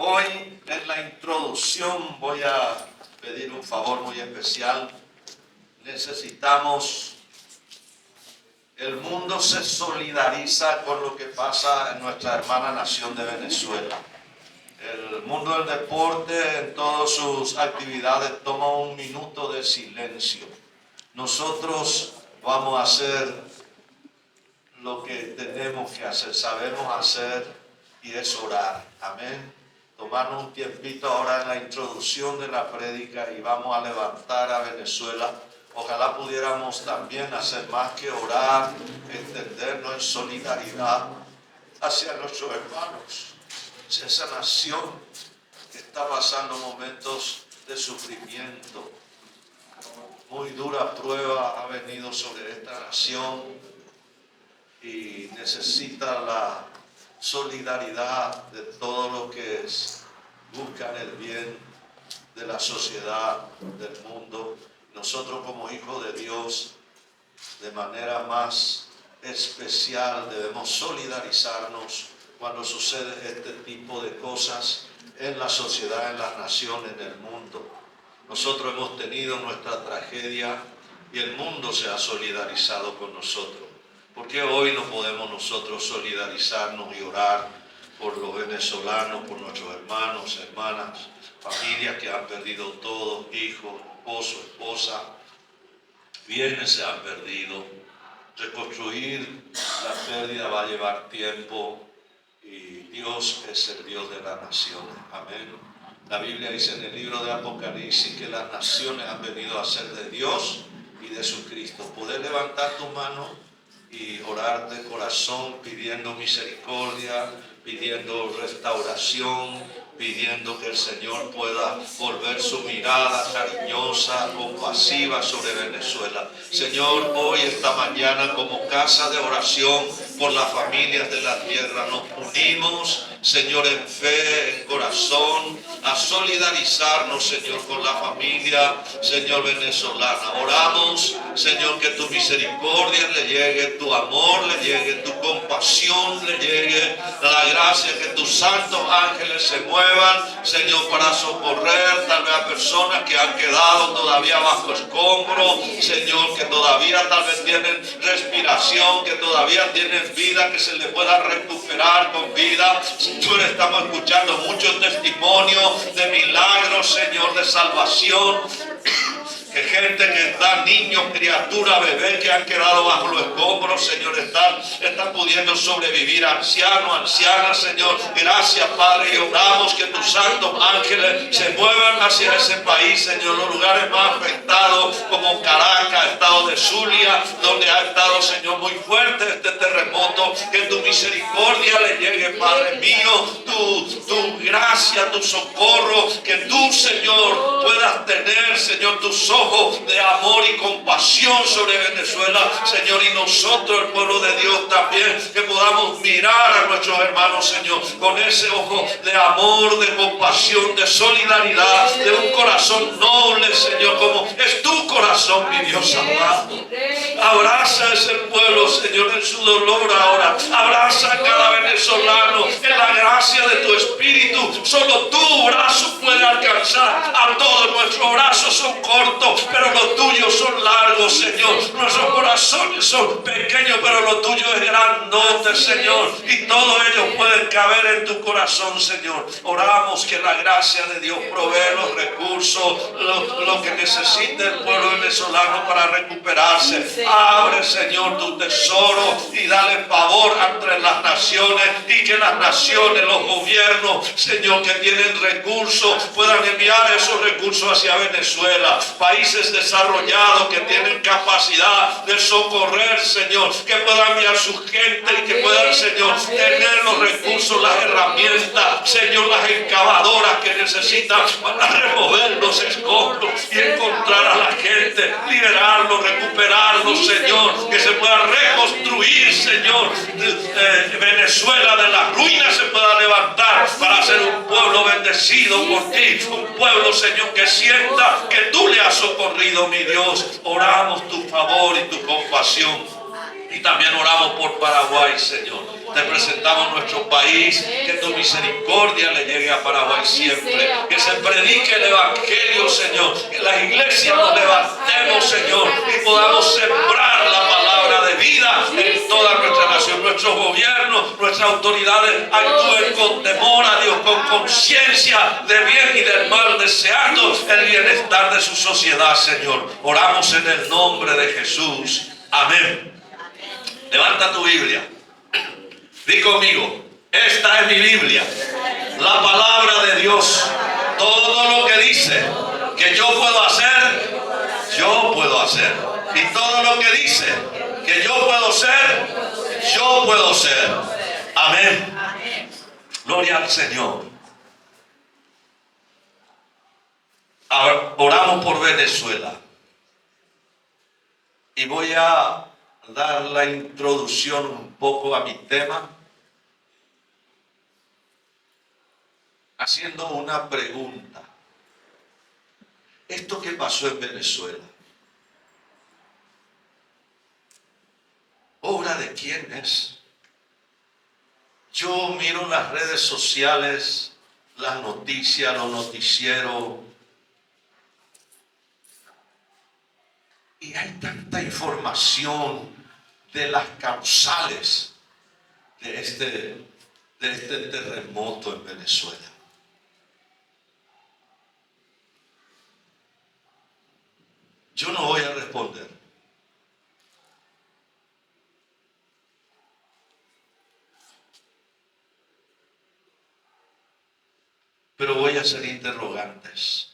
Hoy en la introducción voy a pedir un favor muy especial. El mundo se solidariza con lo que pasa en nuestra hermana nación de Venezuela. El mundo del deporte en todas sus actividades toma un minuto de silencio. Nosotros vamos a hacer lo que tenemos que hacer, sabemos hacer, y es orar. Amén. Tomarnos un tiempito ahora en la introducción de la prédica y vamos a levantar a Venezuela. Ojalá pudiéramos también hacer más que orar, extendernos en solidaridad hacia nuestros hermanos, hacia esa nación que está pasando momentos de sufrimiento. Muy dura prueba ha venido sobre esta nación y necesita la solidaridad de todos los que buscan el bien de la sociedad, del mundo. Nosotros como hijos de Dios, de manera más especial, debemos solidarizarnos cuando sucede este tipo de cosas en la sociedad, en las naciones, en el mundo. Nosotros hemos tenido nuestra tragedia y el mundo se ha solidarizado con nosotros. ¿Por qué hoy no podemos nosotros solidarizarnos y orar por los venezolanos, por nuestros hermanos, hermanas, familias que han perdido todo, hijos, esposo, esposa, bienes se han perdido? Reconstruir la pérdida va a llevar tiempo y Dios es el Dios de las naciones. Amén. La Biblia dice en el libro de Apocalipsis que las naciones han venido a ser de Dios y de su Cristo. ¿Puedes levantar tu mano y orar de corazón pidiendo misericordia, pidiendo restauración, pidiendo que el Señor pueda volver su mirada cariñosa, compasiva sobre Venezuela? Señor, hoy, esta mañana, como casa de oración por las familias de la tierra, nos unimos, Señor, en fe, en corazón, a solidarizarnos, Señor, con la familia, Señor, venezolana. Oramos, Señor, que tu misericordia le llegue, tu amor le llegue, tu compasión le llegue, la gracia, que tus santos ángeles se muevan, Señor, para socorrer tal vez a personas que han quedado todavía bajo escombro, Señor, que todavía tal vez tienen respiración, que todavía tienen vida, que se les pueda recuperar con vida. Señor, estamos escuchando muchos testimonios de milagros, Señor, de salvación. Que gente que está, niños, criaturas, bebés que han quedado bajo los escombros, Señor, están pudiendo sobrevivir, ancianos, ancianas, Señor. Gracias, Padre, y oramos que tus santos ángeles se muevan hacia ese país, Señor, los lugares más afectados como Caracas, estado de Zulia, donde ha estado, Señor, muy fuerte este terremoto. Que tu misericordia le llegue, Padre mío, tu gracia, tu socorro, que tú, Señor, puedas tener, Señor, tus ojos de amor y compasión sobre Venezuela, Señor, y nosotros, el pueblo de Dios, también, que podamos mirar a nuestros hermanos, Señor, con ese ojo de amor, de compasión, de solidaridad, de un corazón noble, Señor, como es tu corazón, mi Dios amado. Abraza a ese pueblo, Señor, en su dolor ahora. Abraza a cada venezolano en la gracia de tu Espíritu. Solo tu brazo puede alcanzar a todos. Nuestros brazos son cortos, pero los tuyos son largos, Señor. Nuestros corazones son pequeños, pero lo tuyo es grandote, Señor. Y todos ellos pueden caber en tu corazón, Señor. Oramos que la gracia de Dios provee los recursos, lo que necesita el pueblo venezolano para recuperarse. Abre, Señor, tu tesoro y dale favor entre las naciones, y que las naciones, los gobiernos, Señor, que tienen recursos, puedan enviar esos recursos hacia Venezuela. Países desarrollados que tienen capacidad de socorrer, Señor, que puedan enviar su gente y que puedan, Señor, tener los recursos, las herramientas, Señor, las excavadoras que necesitan para remover los escombros y encontrar a la gente, liberarlos, recuperarlos, Señor, que se pueda reconstruir, Señor, Venezuela de las ruinas se pueda levantar para ser un pueblo bendecido por ti, un pueblo, Señor, que sienta que tú le has socorrido, mi Dios. Oramos tu favor y tu compasión Y también oramos por Paraguay, Señor. Te presentamos nuestro país, que tu misericordia le llegue a Paraguay siempre. Que se predique el Evangelio, Señor. Que las iglesias nos levantemos, Señor, y podamos sembrar la palabra de vida en toda nuestra nación. Nuestros gobiernos, nuestras autoridades actúen con temor a Dios, con conciencia de bien y del mal, deseando el bienestar de su sociedad, Señor. Oramos en el nombre de Jesús. Amén. Levanta tu Biblia. Di conmigo, esta es mi Biblia, la palabra de Dios. Todo lo que dice que yo puedo hacer, yo puedo hacer. Y todo lo que dice que yo puedo ser, yo puedo ser. Amén. Gloria al Señor. Ahora oramos por Venezuela. Y voy a dar la introducción un poco a mi tema, haciendo una pregunta. Esto que pasó en Venezuela, ¿obra de quién es? Yo miro las redes sociales, las noticias, los noticieros, y hay tanta información de las causales de este terremoto en Venezuela. Yo no voy a responder. Pero voy a hacer interrogantes.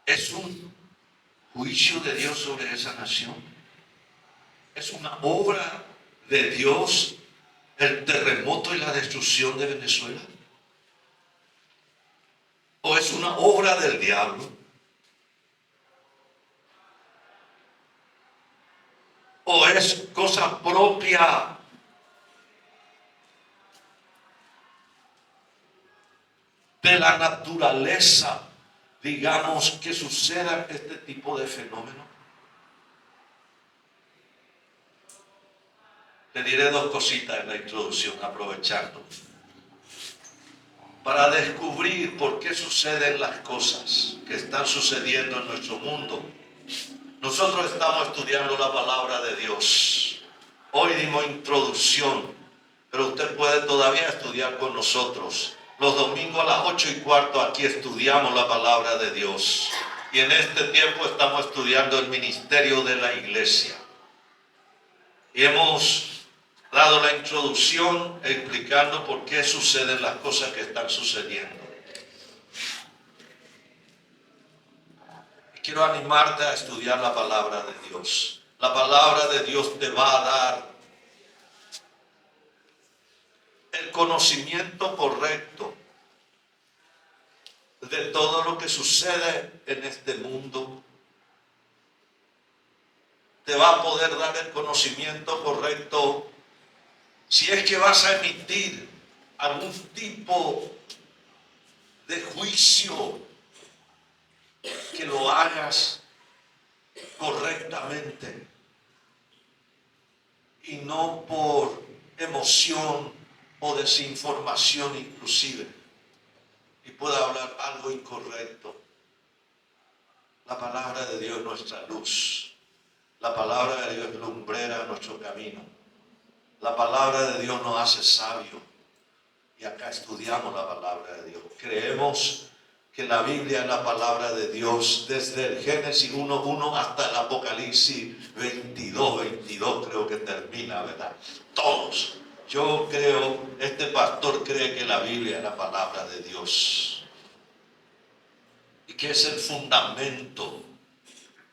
¿Es un juicio de Dios sobre esa nación? ¿Es una obra de Dios el terremoto y la destrucción de Venezuela? ¿O es una obra del diablo? ¿O es cosa propia de la naturaleza, digamos, que suceda este tipo de fenómenos? Le diré dos cositas en la introducción, aprovechando, para descubrir por qué suceden las cosas que están sucediendo en nuestro mundo. Nosotros estamos estudiando la palabra de Dios. Hoy dimos introducción, pero usted puede todavía estudiar con nosotros. Los domingos a las 8:15 aquí estudiamos la palabra de Dios. Y en este tiempo estamos estudiando el ministerio de la iglesia. Y hemos dado la introducción explicando por qué suceden las cosas que están sucediendo. Y quiero animarte a estudiar la palabra de Dios. La palabra de Dios te va a dar el conocimiento correcto de todo lo que sucede en este mundo. Te va a poder dar el conocimiento correcto si es que vas a emitir algún tipo de juicio, que lo hagas correctamente y no por emoción o desinformación inclusive, y pueda hablar algo incorrecto. La palabra de Dios es nuestra luz. La palabra de Dios es lumbrera en nuestro camino. La palabra de Dios nos hace sabios. Y acá estudiamos la palabra de Dios. Creemos que la Biblia es la palabra de Dios desde el Génesis 1:1 hasta el Apocalipsis 22 creo que termina, ¿verdad? Todos. Yo creo, este pastor cree que la Biblia es la palabra de Dios y que es el fundamento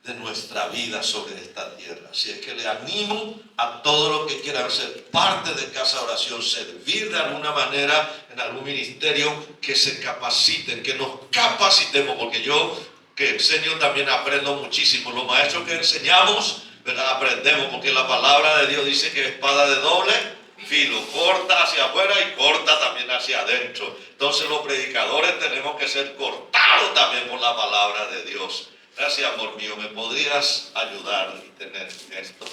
de nuestra vida sobre esta tierra. Así es que le animo a todos los que quieran ser parte de Casa de Oración, servir de alguna manera en algún ministerio, que se capaciten, que nos capacitemos, porque yo que enseño también aprendo muchísimo. Los maestros que enseñamos, ¿verdad? Aprendemos, porque la palabra de Dios dice que es espada de doble filo, corta hacia afuera y corta también hacia adentro. Entonces los predicadores tenemos que ser cortados también por la palabra de Dios. Gracias, amor mío. ¿Me podrías ayudar y tener esto?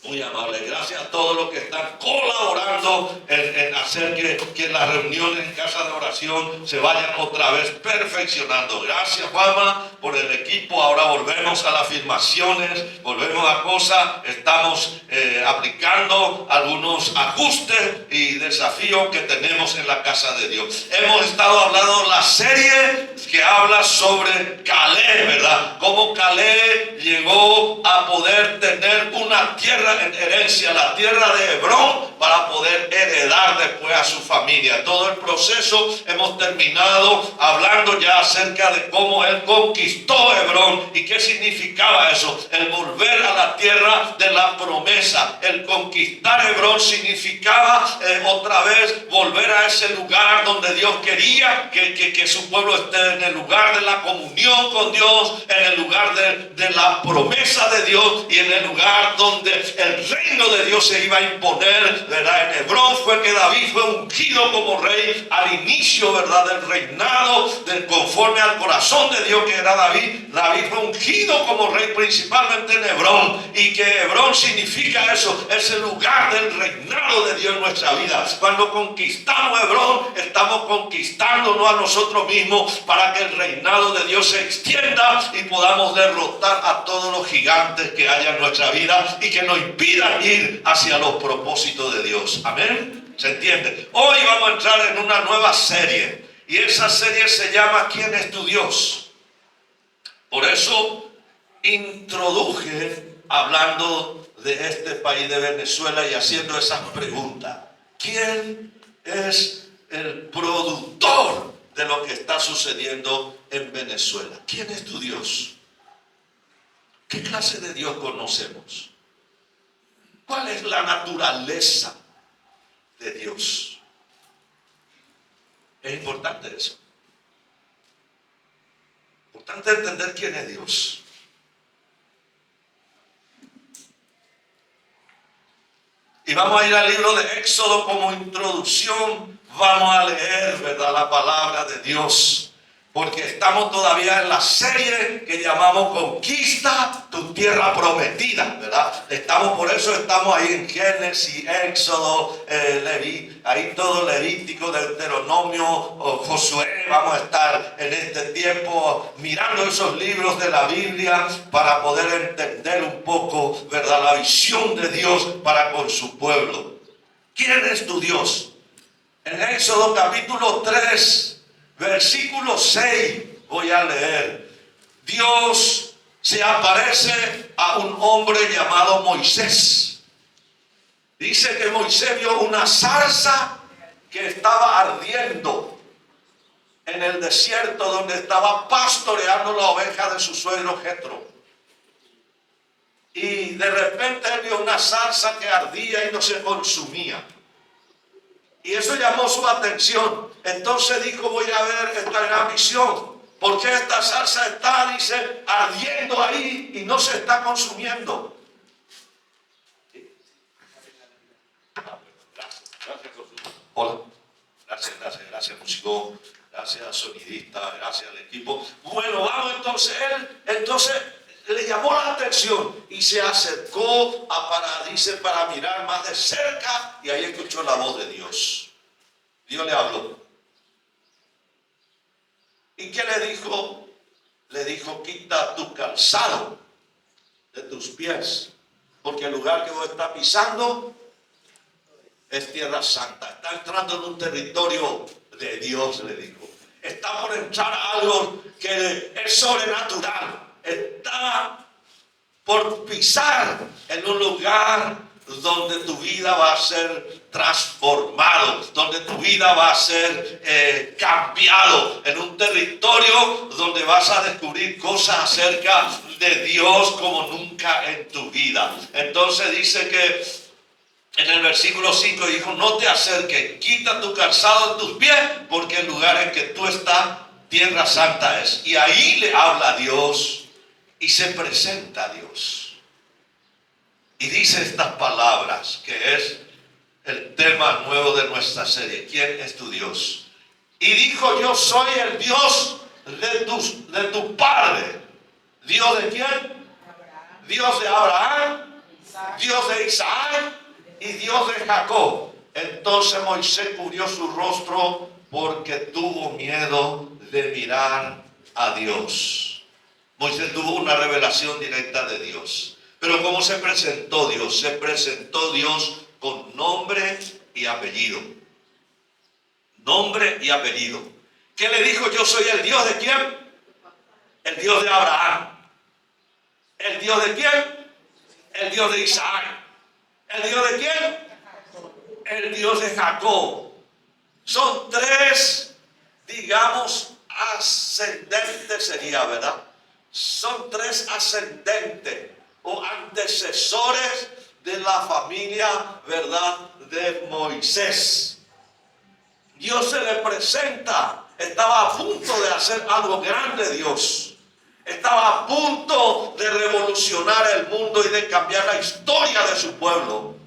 Muy amable. Gracias a todos los que están colaborando en hacer que las reuniones en casa de oración se vayan otra vez perfeccionando. Gracias, Juanma, por el equipo. Ahora volvemos a las afirmaciones, volvemos a cosas. Estamos aplicando algunos ajustes y desafíos que tenemos en la casa de Dios. Hemos estado hablando de la serie que habla sobre Caleb, ¿verdad? Cómo Caleb llegó a poder tener una tierra en herencia, la tierra de Hebrón, para poder heredar después a su familia. Todo el proceso hemos terminado hablando ya acerca de cómo él conquistó Hebrón y qué significaba eso, el volver a la tierra de la promesa. El conquistar Hebrón significaba otra vez volver a ese lugar donde Dios quería que su pueblo esté, en el lugar de la comunión con Dios, en el lugar de la promesa de Dios y en el lugar donde el reino de Dios se iba a imponer, ¿verdad? En Hebrón fue que David fue ungido como rey al inicio, ¿verdad?, del reinado, conforme al corazón de Dios que era David. David fue ungido como rey principalmente en Hebrón, y que Hebrón significa eso, es el lugar del reinado de Dios en nuestra vida. Cuando conquistamos Hebrón, estamos conquistándonos a nosotros mismos para que el reinado de Dios se extienda y podamos derrotar a todos los gigantes que haya en nuestra vida y que nos impidan ir hacia los propósitos de Dios. Amén. ¿Se entiende? Hoy vamos a entrar en una nueva serie, y esa serie se llama ¿Quién es tu Dios? Por eso introduje hablando de este país de Venezuela y haciendo esas preguntas. ¿Quién es el productor de lo que está sucediendo en Venezuela? ¿Quién es tu Dios? ¿Qué clase de Dios conocemos? ¿Cuál es la naturaleza de Dios? Es importante eso. Es importante entender quién es Dios. Y vamos a ir al libro de Éxodo como introducción. Vamos a leer, ¿verdad?, la palabra de Dios, porque estamos todavía en la serie que llamamos Conquista tu tierra prometida, ¿verdad? Por eso estamos ahí en Génesis, Éxodo, ahí todo Levítico, Deuteronomio, Josué. Vamos a estar en este tiempo mirando esos libros de la Biblia para poder entender un poco, ¿verdad?, la visión de Dios para con su pueblo. ¿Quién es tu Dios? En Éxodo capítulo 3, versículo 6, voy a leer. Dios se aparece a un hombre llamado Moisés. Dice que Moisés vio una zarza que estaba ardiendo en el desierto, donde estaba pastoreando la oveja de su suegro Jetro. Y de repente él vio una zarza que ardía y no se consumía. Y eso llamó su atención. Entonces dijo, voy a ver esta gran visión. ¿Por qué esta zarza está, dice, ardiendo ahí y no se está consumiendo? Gracias, hola. Gracias, músico. Gracias, sonidista. Gracias al equipo. Bueno, vamos entonces. Entonces le llamó la atención y se acercó para mirar más de cerca, y ahí escuchó la voz de Dios. Dios le habló. ¿Y qué le dijo? Le dijo, quita tu calzado de tus pies, porque el lugar que vos estás pisando es tierra santa. Está entrando en un territorio de Dios, le dijo. Está por entrar algo que es sobrenatural. Está por pisar en un lugar donde tu vida va a ser transformado, donde tu vida va a ser cambiado, en un territorio donde vas a descubrir cosas acerca de Dios como nunca en tu vida. Entonces dice que en el versículo 5 dijo, no te acerques, quita tu calzado de tus pies, porque el lugar en que tú estás, tierra santa es. Y ahí le habla a Dios y se presenta a Dios. Y dice estas palabras, que es el tema nuevo de nuestra serie. ¿Quién es tu Dios? Y dijo, yo soy el Dios de tu padre. ¿Dios de quién? Dios de Abraham, Dios de Isaac y Dios de Jacob. Entonces Moisés cubrió su rostro porque tuvo miedo de mirar a Dios. Moisés tuvo una revelación directa de Dios. Pero ¿cómo se presentó Dios? Se presentó Dios con nombre y apellido. Nombre y apellido. ¿Qué le dijo? Yo soy el Dios de quién? El Dios de Abraham. ¿El Dios de quién? El Dios de Isaac. ¿El Dios de quién? El Dios de Jacob. Son tres, digamos, ascendentes sería, ¿verdad? Son tres ascendentes o antecesores de la familia, ¿verdad?, de Moisés. Dios se le presenta. Estaba a punto de hacer algo grande Dios. Estaba a punto de revolucionar el mundo y de cambiar la historia de su pueblo.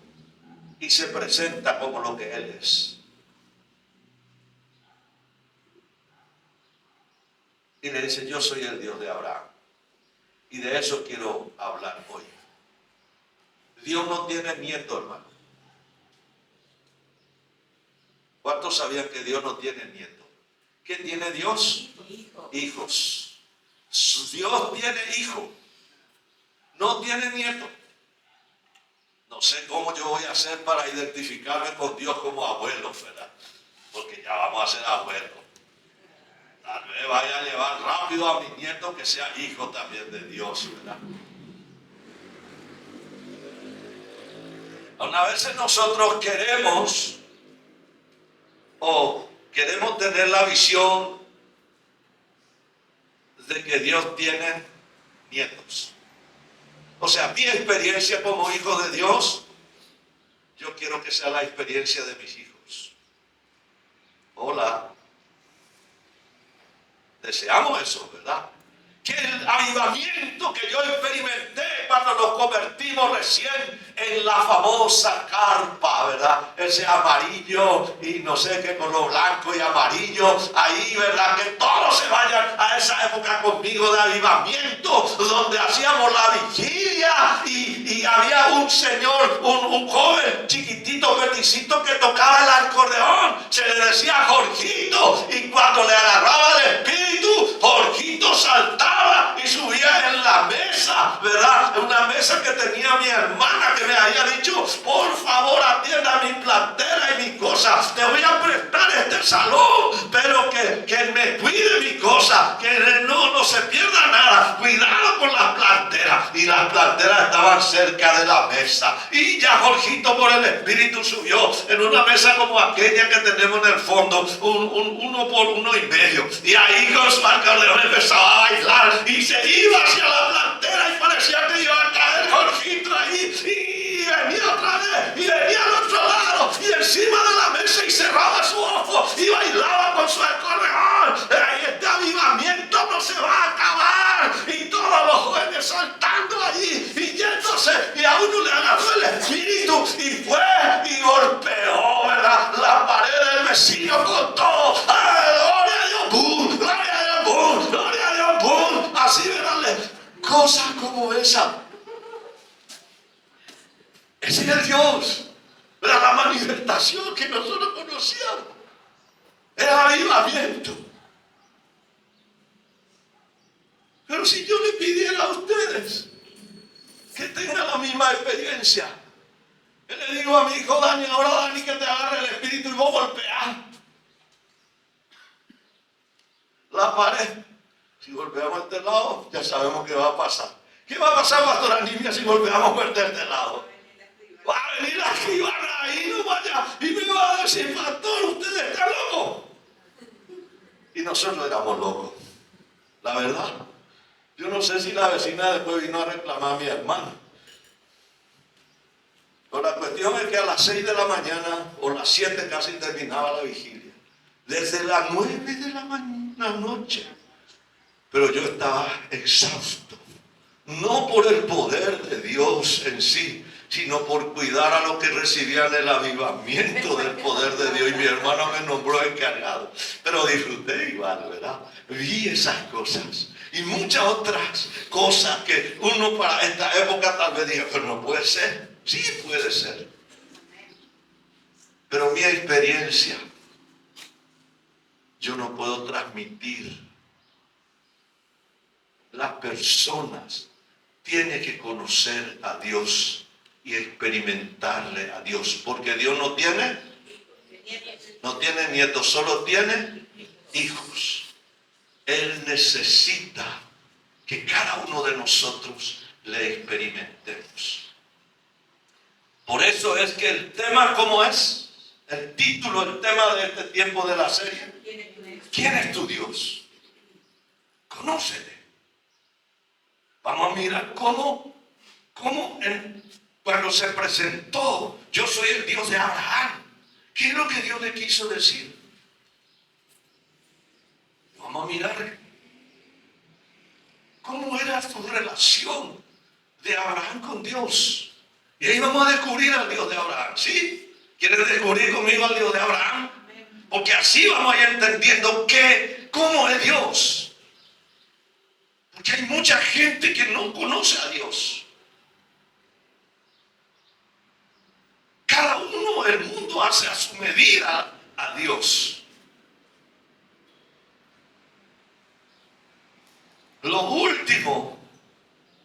Y se presenta como lo que Él es. Y le dice, yo soy el Dios de Abraham. Y de eso quiero hablar hoy. Dios no tiene nieto, hermano. ¿Cuántos sabían que Dios no tiene nieto? ¿Qué tiene Dios? Hijos. Dios tiene hijo. No tiene nieto. No sé cómo yo voy a hacer para identificarme con Dios como abuelo, ¿verdad? Porque ya vamos a ser abuelos. Tal vez vaya a llevar rápido a mi nieto que sea hijo también de Dios, ¿verdad? Una vez nosotros queremos tener la visión de que Dios tiene nietos. O sea, mi experiencia como hijo de Dios, yo quiero que sea la experiencia de mis hijos. Hola. Deseamos eso, ¿verdad? Que el avivamiento que yo experimenté cuando nos convertimos recién en la famosa carpa, ¿verdad? Ese amarillo y no sé qué color, blanco y amarillo, ahí, ¿verdad? Que todos se vayan a esa época conmigo de avivamiento, donde hacíamos la vigilia y había un señor, un joven chiquitito, peticito que tocaba el acordeón, se le decía Jorgito, y cuando le agarraba el espíritu, Jorgito saltaba y subía en la mesa, ¿verdad? Una mesa que tenía mi hermana que me había dicho, por favor atienda mi plantera y mis cosas, te voy a prestar este salón, pero que me cuide mi cosa, que no se pierda nada, cuidado con las planteras. Y las planteras estaban cerca de la mesa, y ya Jorgito por el espíritu subió en una mesa como aquella que tenemos en el fondo, uno por 1,5, y ahí con su acordeón empezaba a bailar y se iba hacia la plantera y parecía que iba a caer Jorgito ahí, y venía otra vez y venía al otro lado y encima de la mesa y cerraba su ojo y bailaba con su acordeón. Este avivamiento no se va a acabar, y todos los jóvenes saltando allí y yéndose, y a uno le agarró el espíritu y fue y golpeó, ¿verdad?, la pared del vecino con todo. ¡Gloria a Dios! ¡Bum! ¡Gloria a Dios! ¡Bum! ¡Gloria a Dios! ¡Bum! Así, ¿verdad? Cosas como esa. Ese es el Dios. Era la manifestación que nosotros conocíamos. Era avivamiento. Pero si yo le pidiera a ustedes que tengan la misma experiencia, yo le digo a mi hijo Dani, ahora Dani, que te agarre el espíritu y vos golpeás la pared. Si golpeamos este lado, ya sabemos qué va a pasar. ¿Qué va a pasar, pastora Nidia, si golpeamos por este lado? Va a venir la escribana ahí, no vaya, y me va a decir, pastor, usted está loco. Y nosotros éramos locos. La verdad, yo no sé si la vecina después vino a reclamar a mi hermano. Pero la cuestión es que a las 6 de la mañana o las 7 casi terminaba la vigilia. Desde las 9 de la noche. Pero yo estaba exhausto. No por el poder de Dios en sí, sino por cuidar a los que recibían el avivamiento del poder de Dios. Y mi hermano me nombró encargado. Pero disfruté igual, ¿verdad? Vi esas cosas. Y muchas otras cosas que uno para esta época tal vez diga, pero no puede ser. Sí puede ser. Pero mi experiencia, yo no puedo transmitir. Las personas tienen que conocer a Dios y experimentarle a Dios. Porque Dios no tiene nietos, solo tiene hijos. Él necesita que cada uno de nosotros le experimentemos. Por eso es que el tema, ¿cómo es? El título, el tema de este tiempo de la serie. ¿Quién es tu Dios? Conócele. Vamos a mirar cómo cuando se presentó, yo soy el Dios de Abraham. ¿Qué es lo que Dios le quiso decir? Vamos a mirar cómo era su relación de Abraham con Dios. Y ahí vamos a descubrir al Dios de Abraham, ¿sí? ¿Quieren descubrir conmigo al Dios de Abraham? Porque así vamos a ir entendiendo cómo es Dios. Porque hay mucha gente que no conoce a Dios. Cada uno, el mundo hace a su medida a Dios. Lo último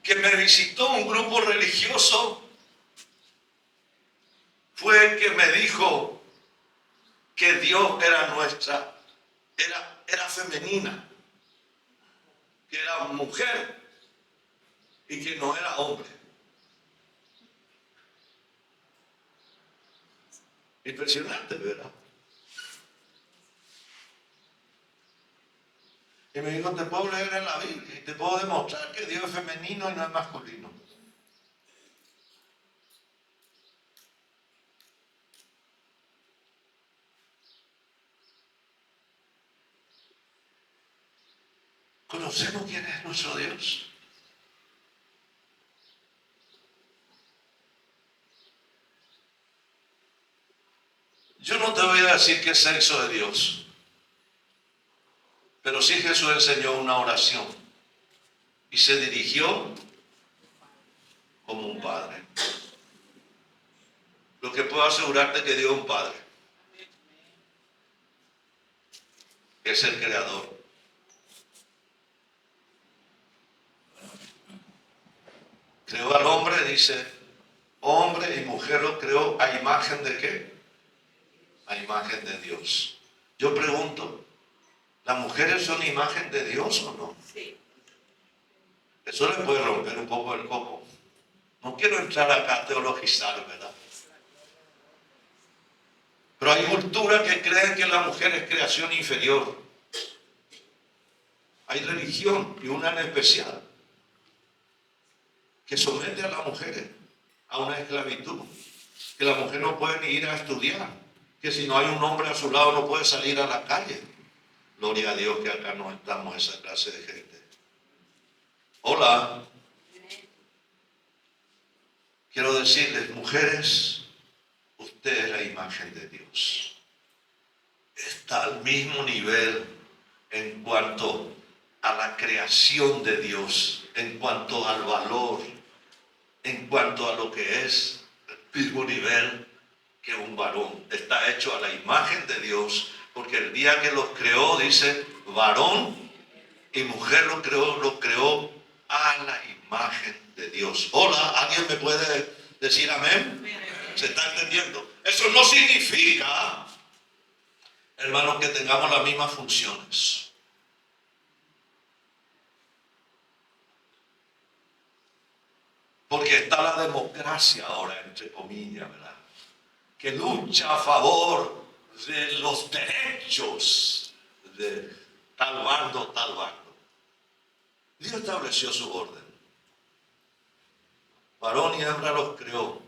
que me visitó un grupo religioso fue el que me dijo que Dios era femenina, que era mujer y que no era hombre. Impresionante, ¿verdad? Y me dijo, te puedo leer en la Biblia y te puedo demostrar que Dios es femenino y no es masculino. ¿Conocemos quién es nuestro Dios? Yo no te voy a decir qué sexo es Dios, pero sí Jesús enseñó una oración y se dirigió como un padre. Lo que puedo asegurarte que Dios es un padre, que es el creador. Creó al hombre, dice, hombre y mujer lo creó a imagen de ¿qué? A imagen de Dios. Yo pregunto, ¿las mujeres son imagen de Dios o no? Sí. Eso le puede romper un poco el coco. No quiero entrar acá a teologizar, ¿verdad? Pero hay culturas que creen que la mujer es creación inferior. Hay religión, y una en especial, que somete a las mujeres a una esclavitud. Que la mujer no puede ni ir a estudiar. Que si no hay un hombre a su lado no puede salir a la calle. Gloria a Dios que acá no estamos esa clase de gente. Hola. Quiero decirles, mujeres, usted es la imagen de Dios. Está al mismo nivel en cuanto a la creación de Dios, en cuanto al valor, en cuanto a lo que es el mismo nivel que un varón. Está hecho a la imagen de Dios, porque el día que los creó, dice, varón y mujer los creó a la imagen de Dios. Hola, ¿alguien me puede decir amén? ¿Se está entendiendo? Eso no significa, hermanos, que tengamos las mismas funciones. Porque está la democracia ahora, entre comillas, ¿verdad? Que lucha a favor de los derechos de tal bando, tal bando. Dios estableció su orden. Varón y hembra los creó,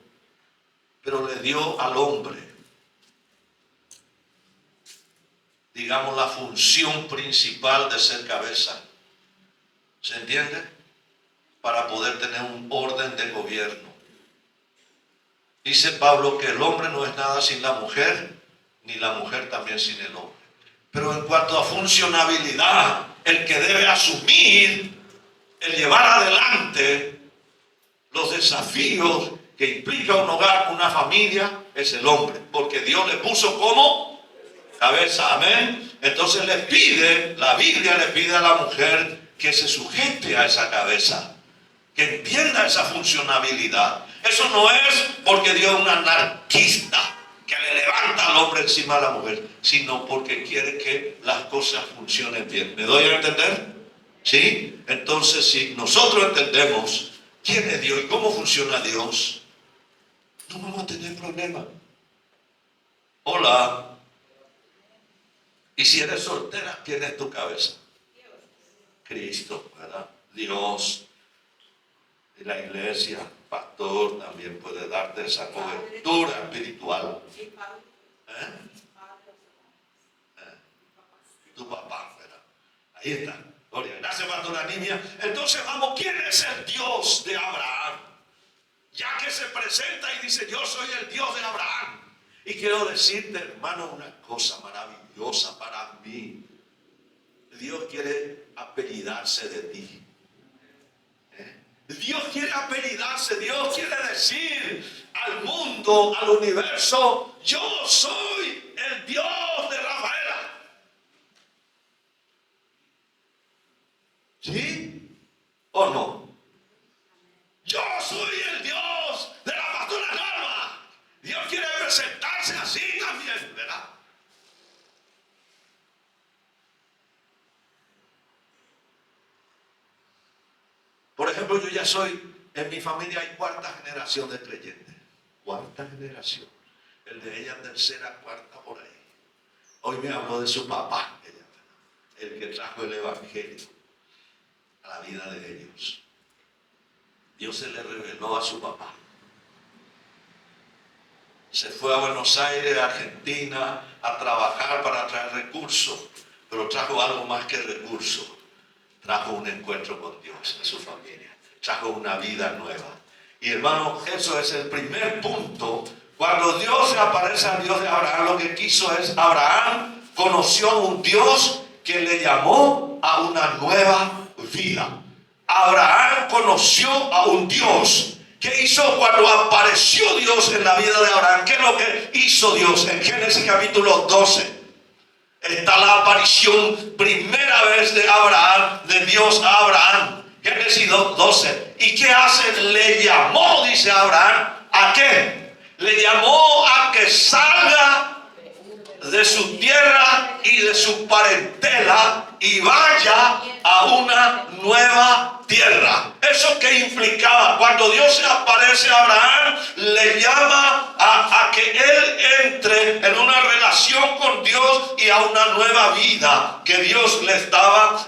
pero le dio al hombre, digamos, la función principal de ser cabeza. ¿Se entiende? Para poder tener un orden de gobierno. Dice Pablo que el hombre no es nada sin la mujer, ni la mujer también sin el hombre. Pero en cuanto a funcionabilidad, el que debe asumir, el llevar adelante los desafíos que implica un hogar, una familia, es el hombre. Porque Dios le puso como cabeza, amén. Entonces le pide, la Biblia le pide a la mujer que se sujete a esa cabeza, que entienda esa funcionabilidad. Eso no es porque Dios es un anarquista que le levanta al hombre encima de la mujer, sino porque quiere que las cosas funcionen bien. ¿Me doy a entender? ¿Sí? Entonces, si nosotros entendemos quién es Dios y cómo funciona Dios, no vamos a tener problemas. Hola. Y si eres soltera, ¿quién es tu cabeza? Cristo, ¿verdad? Dios. Y la iglesia, pastor, también puede darte esa cobertura espiritual. Tu papá, ¿verdad? Ahí está. Gloria. Gracias, pastora Niña. Entonces vamos, ¿quién es el Dios de Abraham? Ya que se presenta y dice, yo soy el Dios de Abraham. Y quiero decirte, hermano, una cosa maravillosa para mí. Dios quiere apellidarse de ti. Dios quiere apellidarse, Dios quiere decir al mundo, al universo, yo soy el Dios de Rafaela. ¿Sí? ¿O no? Yo soy el Dios de la pastora Norma. Dios quiere presentarse así también, ¿verdad? Por ejemplo, yo ya soy, en mi familia hay cuarta generación de creyentes. Cuarta generación. El de ella tercera, cuarta por ahí. Hoy me habló de su papá, el que trajo el evangelio a la vida de ellos. Dios se le reveló a su papá. Se fue a Buenos Aires, Argentina, a trabajar para traer recursos, pero trajo algo más que recursos. Trajo un encuentro con Dios en su familia. Trajo una vida nueva. Y hermano, eso es el primer punto. Cuando Dios se aparece al Dios de Abraham, lo que quiso es, Abraham conoció a un Dios que le llamó a una nueva vida. Abraham conoció a un Dios. ¿Qué hizo cuando apareció Dios en la vida de Abraham? ¿Qué es lo que hizo Dios? En Génesis capítulo 12. Está la aparición primera vez de Abraham, de Dios a Abraham. Génesis 12. ¿Y qué hace? Le llamó, dice Abraham, ¿a qué? Le llamó a que salga de su tierra y de su parentela y vaya a una nueva tierra. ¿Eso qué implicaba? Cuando Dios se aparece a Abraham, le llama a que él entre en una relación con Dios y a una nueva vida que Dios le estaba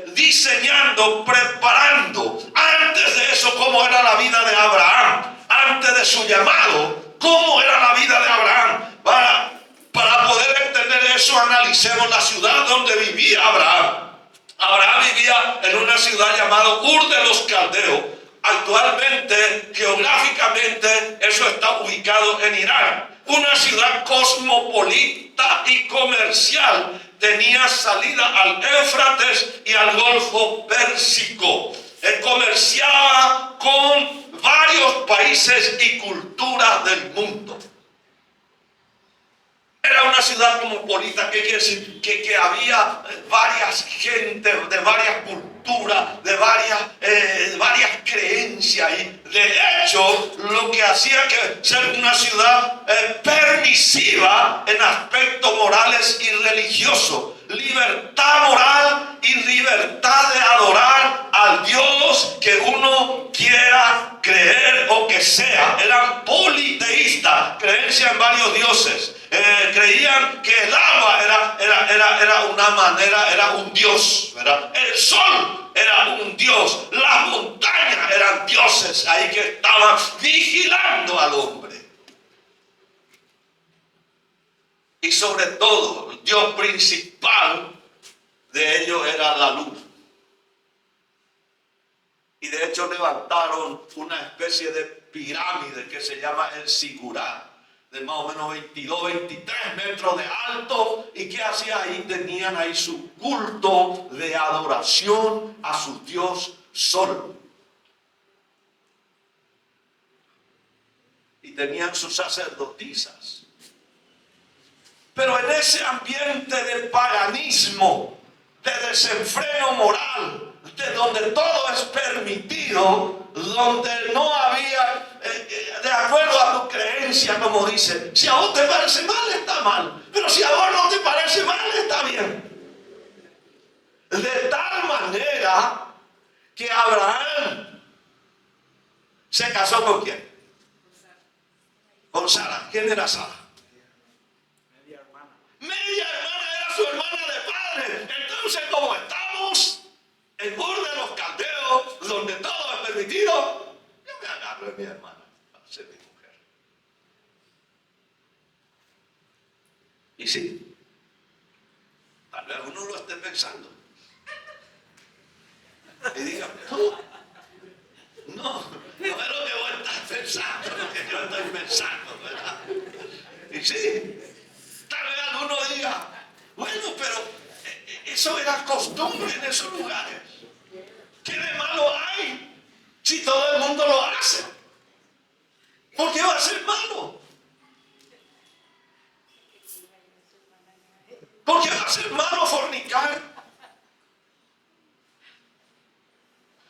diseñando, preparando. Antes de eso, ¿cómo era la vida de Abraham? Antes de su llamado, ¿cómo era la vida de Abraham? Para poder entender eso, analicemos la ciudad donde vivía Abraham. Abraham vivía en una ciudad llamada Ur de los Caldeos. Actualmente, geográficamente, eso está ubicado en Irán. Una ciudad cosmopolita y comercial. Tenía salida al Éufrates y al Golfo Pérsico. Comerciaba con varios países y culturas del mundo. Era una ciudad cosmopolita, que quiere decir que había varias gentes de varias culturas, de varias creencias. Y de hecho, lo que hacía que ser una ciudad permisiva en aspectos morales y religiosos. Libertad moral y libertad de adorar al Dios que uno quiera creer o que sea. Eran politeístas, creencia en varios dioses. Creían que el agua era una manera, era un dios, ¿verdad? El sol era un dios, las montañas eran dioses ahí que estaban vigilando al hombre. Y sobre todo, el dios principal de ellos era la luz. Y de hecho levantaron una especie de pirámide que se llama el Sigurat, de más o menos 22, 23 metros de alto. ¿Y qué hacía ahí? Tenían ahí su culto de adoración a su dios Sol. Y tenían sus sacerdotisas. Pero en ese ambiente de paganismo, de desenfreno moral, de donde todo es permitido, donde no había, de acuerdo a tu creencia, como dice, si a vos te parece mal, está mal, pero si a vos no te parece mal, está bien. De tal manera que Abraham se casó ¿con quién? Con Sara. ¿Quién era Sara? Media hermana, era su hermana de padre. Entonces, como estamos en Ur de los Caldeos, donde todo es permitido, yo me agarro de mi hermana para ser mi mujer. Y sí, tal vez uno lo esté pensando. Y diga, no es lo que vos estás pensando, lo que yo estoy pensando, ¿verdad? Y sí, tal vez alguno diga, bueno, pero eso era costumbre en esos lugares. ¿Qué de malo hay si todo el mundo lo hace? ¿Por qué va a ser malo? ¿Por qué va a ser malo fornicar?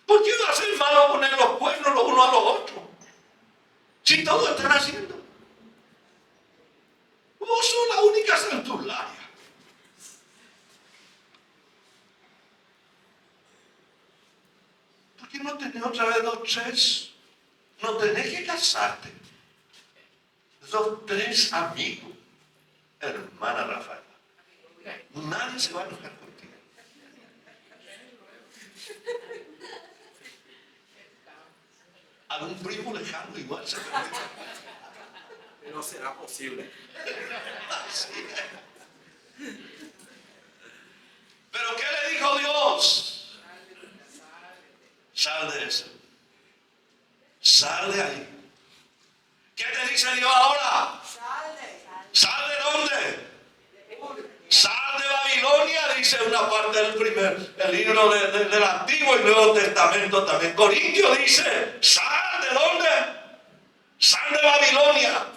¿Por qué va a ser malo poner los cuernos los unos a los otros? Si todos están haciendo. Vos sos la única santuaria. ¿Por qué no tenés otra vez 2, 3? No tenés que casarte. 2, 3 amigos. Hermana Rafaela. Nadie se va a enojar contigo. Algún primo lejano igual se permite. No será posible. Así es. Pero ¿qué le dijo Dios? Sal de eso. Sal de ahí. ¿Qué te dice Dios ahora? ¿Sal de dónde? Sal de Babilonia, dice una parte el libro del Antiguo y Nuevo Testamento también. Corintios dice, sal de dónde? Sal de Babilonia.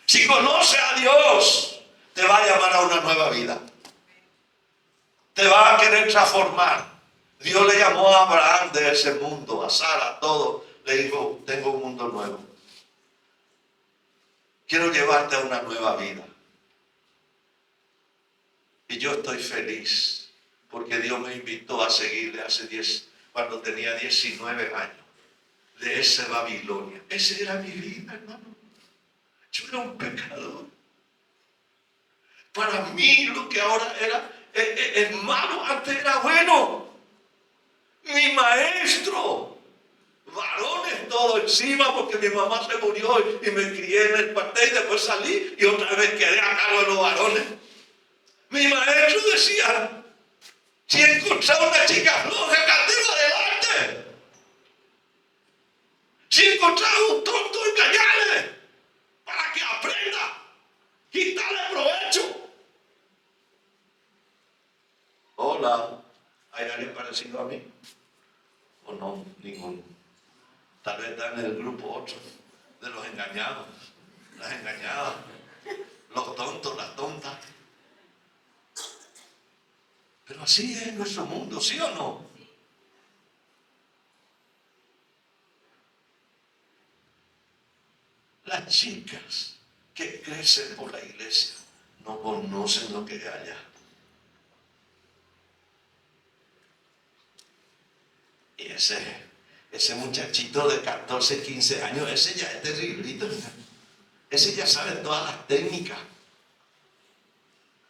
Si conoces a Dios, te va a llamar a una nueva vida. Te va a querer transformar. Dios le llamó a Abraham de ese mundo, a Sara, a todo. Le dijo, tengo un mundo nuevo. Quiero llevarte a una nueva vida. Y yo estoy feliz porque Dios me invitó a seguirle cuando tenía 19 años. De ese Babilonia. Esa era mi vida, hermano. Yo era un pecador. Para mí lo que ahora era malo, antes era bueno. Mi maestro, varones todo encima porque mi mamá se murió y me crié en el cuartel y después salí y otra vez quedé a cargo de los varones. Mi maestro decía, si encontraba una chica floja, candela adelante. Si encontraba un tonto, engañale para que aprenda, quitarle provecho. Hola, ¿hay alguien parecido a mí? ¿O no? Ninguno. Tal vez está en el grupo 8 de los engañados, las engañadas, los tontos, las tontas. Pero así es nuestro mundo, ¿sí o no? Las chicas que crecen por la iglesia no conocen lo que hay allá. Y ese muchachito de 14, 15 años, ese ya es terriblito. Ese ya sabe todas las técnicas.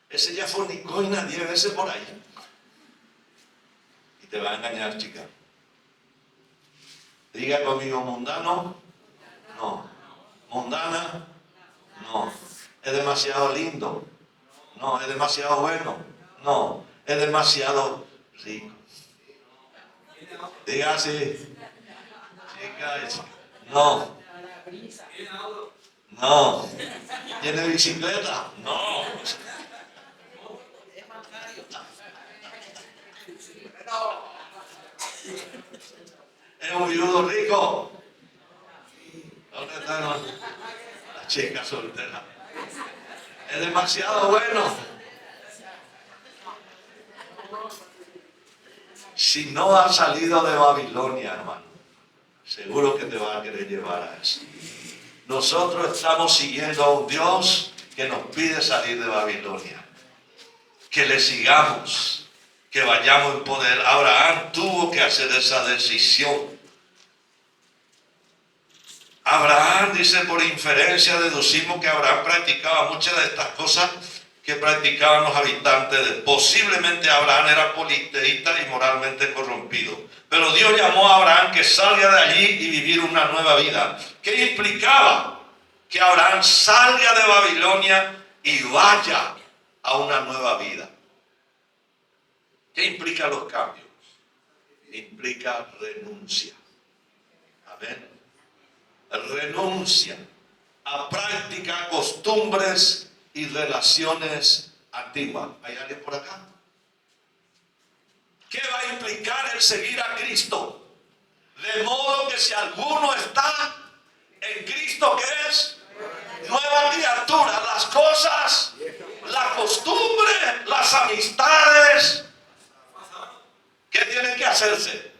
Ese ya fornicó y 10 veces por ahí. Y te va a engañar, chica. Diga conmigo, mundano. No. Mundana. No. Es demasiado lindo. No. Es demasiado bueno. No. Es demasiado rico. Diga así. Chica, no. No. ¿Tiene bicicleta? No. ¿Es un viudo rico? ¿Dónde está la chica soltera? Es demasiado bueno. Si no has salido de Babilonia, hermano, seguro que te va a querer llevar a eso. Nosotros estamos siguiendo a un Dios que nos pide salir de Babilonia. Que le sigamos, que vayamos en poder. Abraham tuvo que hacer esa decisión. Abraham, dice, por inferencia deducimos que Abraham practicaba muchas de estas cosas que practicaban los habitantes de. Posiblemente Abraham era politeísta y moralmente corrompido. Pero Dios llamó a Abraham que salga de allí y vivir una nueva vida. ¿Qué implicaba? Que Abraham salga de Babilonia y vaya a una nueva vida. ¿Qué implica los cambios? Implica renuncia. Amén. Renuncia a prácticas, costumbres y relaciones antiguas. ¿Hay alguien por acá? ¿Qué va a implicar el seguir a Cristo? De modo que si alguno está en Cristo, ¿qué es? Nueva criatura. Las cosas, la costumbre, las amistades, ¿qué tienen que hacerse?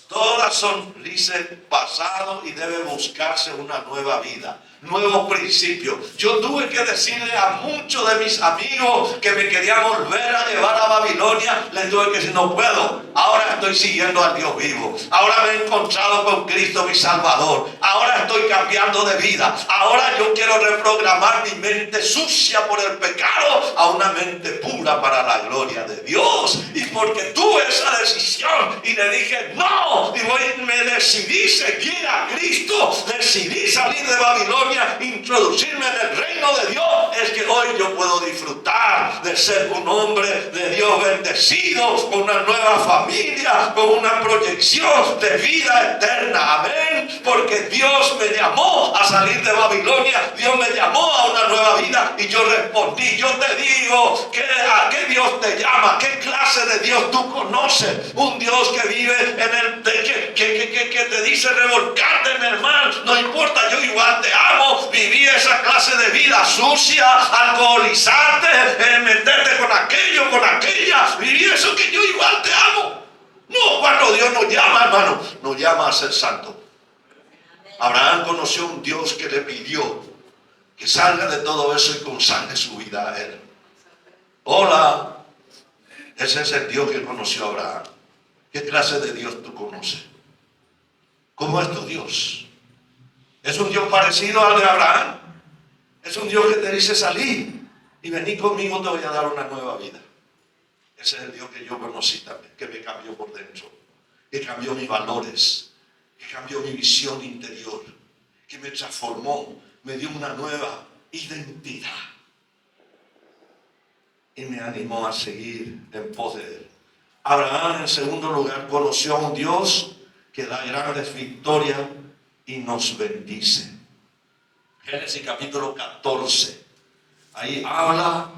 Todas son, dice, pasado y debe buscarse una nueva vida, nuevos principios. Yo tuve que decirle a muchos de mis amigos que me querían volver a llevar a Babilonia, les tuve que decir, no puedo. Ahora estoy siguiendo al Dios vivo. Ahora me he encontrado con Cristo mi Salvador. Ahora estoy cambiando de vida. Ahora yo quiero reprogramar mi mente sucia por el pecado a una mente pura para la gloria de Dios. Y porque tuve esa decisión y le dije, no. Y me decidí seguir a Cristo, decidí salir de Babilonia, introducirme en el reino de Dios. Es que hoy yo puedo disfrutar de ser un hombre de Dios bendecido, con una nueva familia, con una proyección de vida eterna. Amén. Porque Dios me llamó a salir de Babilonia, Dios me llamó a una nueva vida y yo respondí. Yo te digo, ¿a qué Dios te llama? ¿Qué clase de Dios tú conoces? Un Dios que vive en el que te dice revolcarte en el mal, no importa, yo igual te amo. Viví esa clase de vida sucia, alcoholizarte, meterte con aquello, con aquella, viví eso, que yo igual te amo. No, cuando Dios nos llama, hermano, nos llama a ser santos. Abraham conoció un Dios que le pidió que salga de todo eso y consagre su vida a él. Hola, ese es el Dios que conoció a Abraham. ¿Qué clase de Dios tú conoces? ¿Cómo es tu Dios? ¿Es un Dios parecido al de Abraham? ¿Es un Dios que te dice salí y vení conmigo, te voy a dar una nueva vida? Ese es el Dios que yo conocí también, que me cambió por dentro, que cambió mis valores, que cambió mi visión interior, que me transformó, me dio una nueva identidad y me animó a seguir en pos de él. Abraham, en segundo lugar, conoció a un Dios que da grandes victorias y nos bendice. Génesis capítulo 14. Ahí habla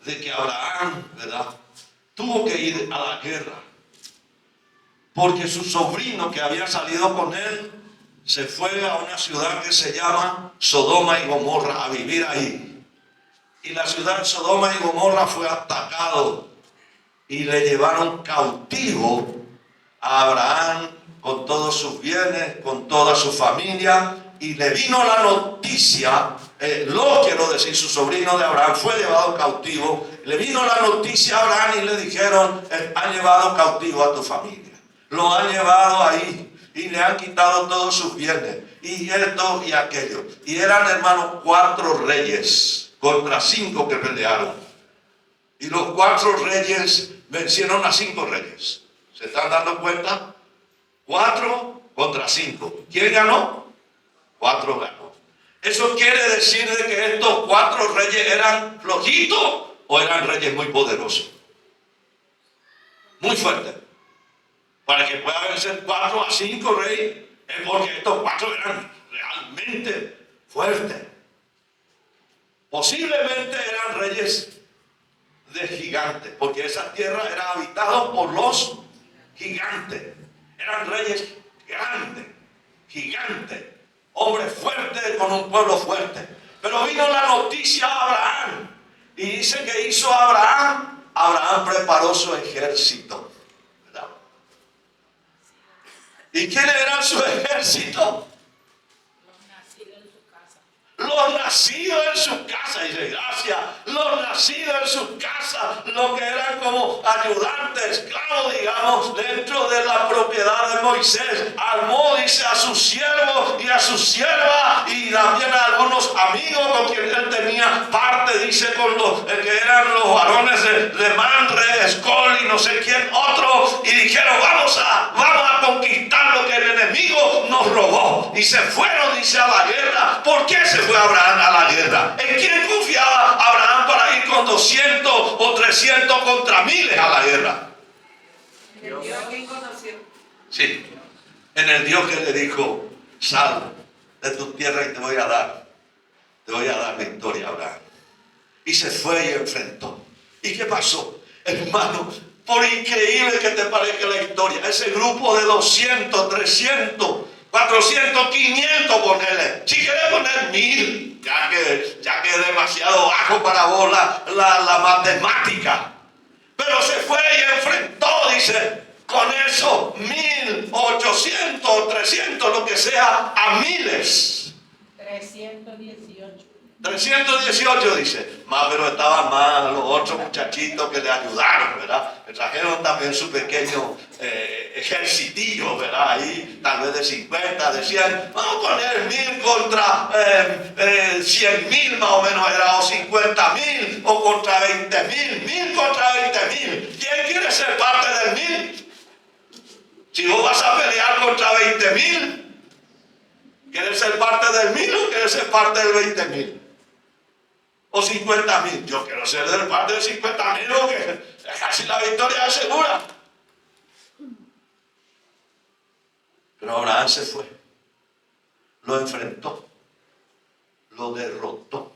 de que Abraham, ¿verdad?, tuvo que ir a la guerra porque su sobrino que había salido con él se fue a una ciudad que se llama Sodoma y Gomorra a vivir ahí. Y la ciudad de Sodoma y Gomorra fue atacado y le llevaron cautivo a Abraham con todos sus bienes, con toda su familia, y le vino la noticia, quiero decir, su sobrino de Abraham fue llevado cautivo, le vino la noticia a Abraham y le dijeron, han llevado cautivo a tu familia, lo han llevado ahí y le han quitado todos sus bienes, y esto y aquello. Y eran, hermanos, 4 reyes contra 5 que pelearon. Y los 4 reyes vencieron a 5 reyes. ¿Se están dando cuenta? 4 contra 5. ¿Quién ganó? 4 ganó. Eso quiere decir de que estos 4 reyes eran flojitos o eran reyes muy poderosos, muy fuertes, para que pueda vencer 4 a 5 reyes. Es porque estos 4 eran realmente fuertes. Posiblemente eran reyes de gigantes, porque esa tierra era habitada por los gigantes. Eran reyes grandes, gigantes, hombres fuertes con un pueblo fuerte. Pero vino la noticia a Abraham y dice que hizo Abraham. Abraham preparó su ejército, ¿verdad? ¿Y quiénes eran su ejército? Los nacidos en su casa, dice, gracias. Los nacidos en su casa, los que eran como ayudantes, esclavos, digamos, dentro de la propiedad de Moisés. Armó, dice, a sus siervos y a sus siervas, y también a algunos amigos con quien él tenía parte, dice, con los que eran los varones de Manre, Escol y no sé quién otro, y dijeron, vamos a conquistar lo que el enemigo nos robó. Y se fueron, dice, a la guerra. ¿Por qué se fue Abraham a la guerra? ¿En quién confiaba Abraham para ir con 200 o 300 contra miles a la guerra? Dios. Sí, en el Dios que le dijo, sal de tu tierra y te voy a dar victoria, Abraham. Y se fue y enfrentó. ¿Y qué pasó? Hermano, por increíble que te parezca la historia, ese grupo de 200, 300, 400, 500, ponele. Si querés poner 1000, ya que es demasiado bajo para vos la matemática. Pero se fue y enfrentó, dice, con eso 1800, 300, lo que sea, a miles. 318 dice, pero estaban más los otros muchachitos que le ayudaron, ¿verdad? Le trajeron también su pequeño ejercitillo, ¿verdad? Ahí tal vez de 50, de 100, vamos a poner 1000 contra 100.000 más o menos, era, o 50.000, o contra 20.000, 1000 contra 20.000. ¿Quién quiere ser parte del 1000? Si vos vas a pelear contra 20.000, ¿quieres ser parte del 1000 o quieres ser parte del 20.000? O 50.000. Yo quiero ser del parte de 50.000, porque casi la victoria es segura. Pero Abraham se fue, lo enfrentó, lo derrotó.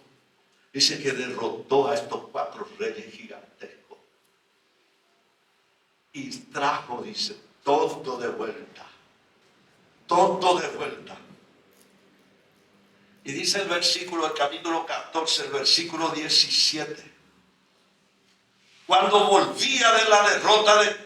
Dice que derrotó a estos 4 reyes gigantescos y trajo, dice, todo de vuelta. Todo de vuelta. Y dice el versículo, el capítulo 14, el versículo 17. Cuando volvía de la derrota de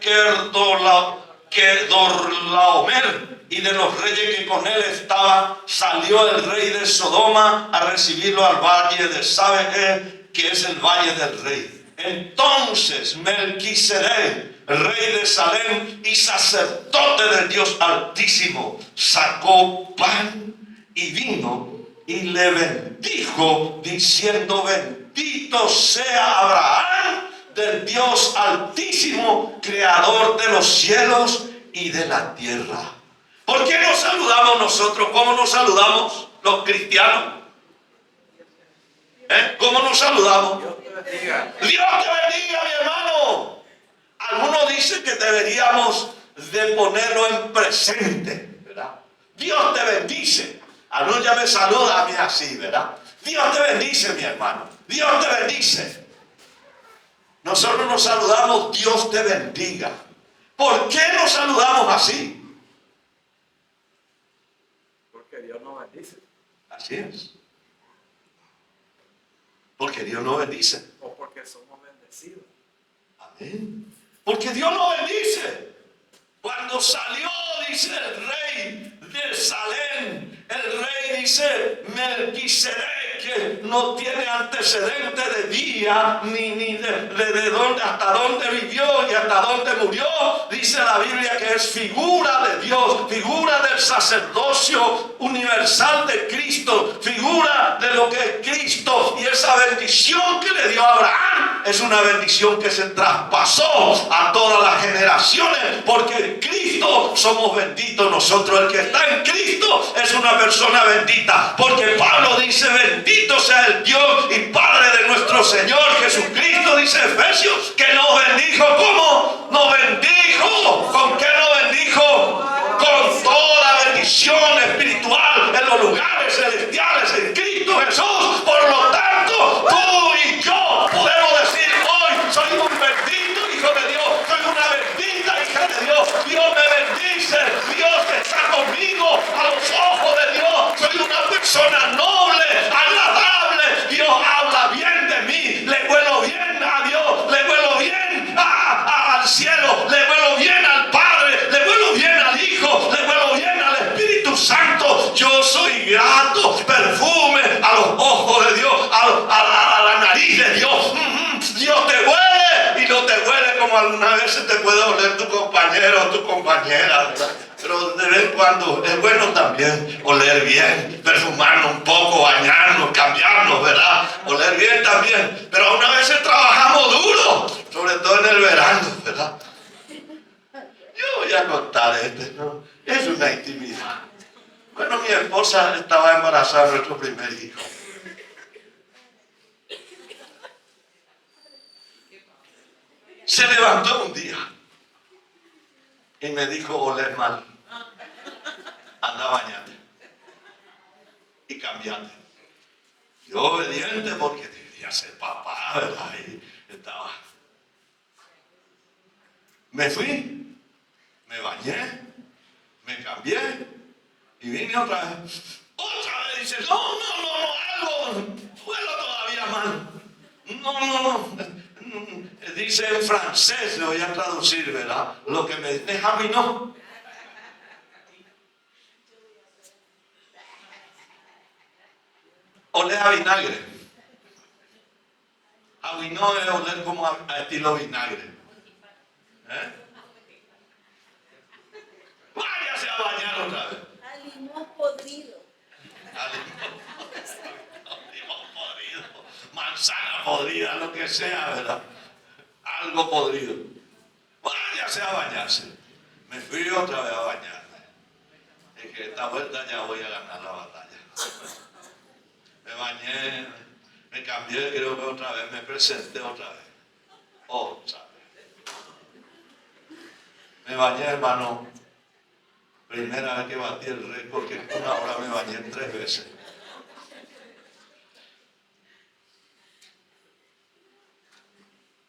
Kedorlaomer y de los reyes que con él estaban, salió el rey de Sodoma a recibirlo al valle de Sabe, que es el valle del rey. Entonces Melquisedec, el rey de Salem y sacerdote del Dios Altísimo, sacó pan y vino y le bendijo, diciendo, bendito sea Abraham del Dios Altísimo, creador de los cielos y de la tierra. ¿Por qué nos saludamos nosotros? ¿Cómo nos saludamos los cristianos? ¿Cómo nos saludamos? Dios te bendiga. Dios te bendiga, mi hermano. Algunos dicen que deberíamos de ponerlo en presente, ¿verdad? Dios te bendice. Algunos ya me saludan a mí así, ¿verdad? Dios te bendice, mi hermano. Dios te bendice. Nosotros nos saludamos, Dios te bendiga. ¿Por qué nos saludamos así? Porque Dios nos bendice. Así es. Porque Dios nos bendice. O porque somos bendecidos. Amén. Porque Dios nos bendice. Cuando salió, dice el rey de Salem, el rey dice Melquisedec, que no tiene antecedente de día, ni de dónde, hasta dónde vivió y hasta dónde murió. Dice la Biblia que es figura de Dios, figura del sacerdocio universal de Cristo, figura de lo que es Cristo. Y esa bendición que le dio a Abraham es una bendición que se traspasó a todas las generaciones, porque en Cristo somos benditos nosotros. El que está en Cristo es una persona bendita, porque Pablo dice, bendito sea el Dios y Padre de nuestro Señor Jesucristo, dice Efesios, que nos bendijo. ¿Cómo? Nos bendijo. ¿Con qué nos bendijo? Con toda bendición lugares celestiales en Cristo Jesús. Por lo tanto, tú y yo podemos decir hoy, soy un bendito hijo de Dios, soy una bendita hija de Dios. Dios me bendice, Dios está conmigo a los ojos de Dios. Soy una persona noble, agradable. Dios habla bien de mí, le huelo bien a Dios, le huelo bien al cielo, le huelo bien al Padre, le huelo bien al Hijo, le huelo bien al Espíritu Santo. Yo soy grato, perfume a los ojos de Dios, a la nariz de Dios. Dios te huele y no te huele como algunas veces te puede oler tu compañero o tu compañera, ¿verdad? Pero de vez en cuando es bueno también oler bien, perfumarnos un poco, bañarnos, cambiarnos, ¿verdad? Oler bien también. Pero a veces trabajamos duro, sobre todo en el verano, ¿verdad? Yo voy a contar ¿no? Es una intimidad. Bueno, mi esposa estaba embarazada de nuestro primer hijo. Se levantó un día y me dijo, oler mal, anda bañate y cambiate. Yo obediente porque debía ser papá, ¿verdad? Y estaba. Me fui, me bañé, me cambié y vine otra vez. Otra vez dice, no, algo, huelo todavía mal. No. Dice en francés, le voy a traducir, ¿verdad? Lo que me dice a mí no. Oler a vinagre. A vino es oler como a estilo vinagre. Váyase a bañar otra vez. A limón podrido. Limón podrido, manzana podrida, lo que sea, ¿verdad? Algo podrido. Váyase a bañarse. Me fui otra vez a bañarme. Es que esta vuelta ya voy a ganar la batalla. Me bañé, me cambié, creo que otra vez, me presenté otra vez. Otra vez. Me bañé, hermano. Primera vez que batí el récord, que en una hora me bañé 3 veces.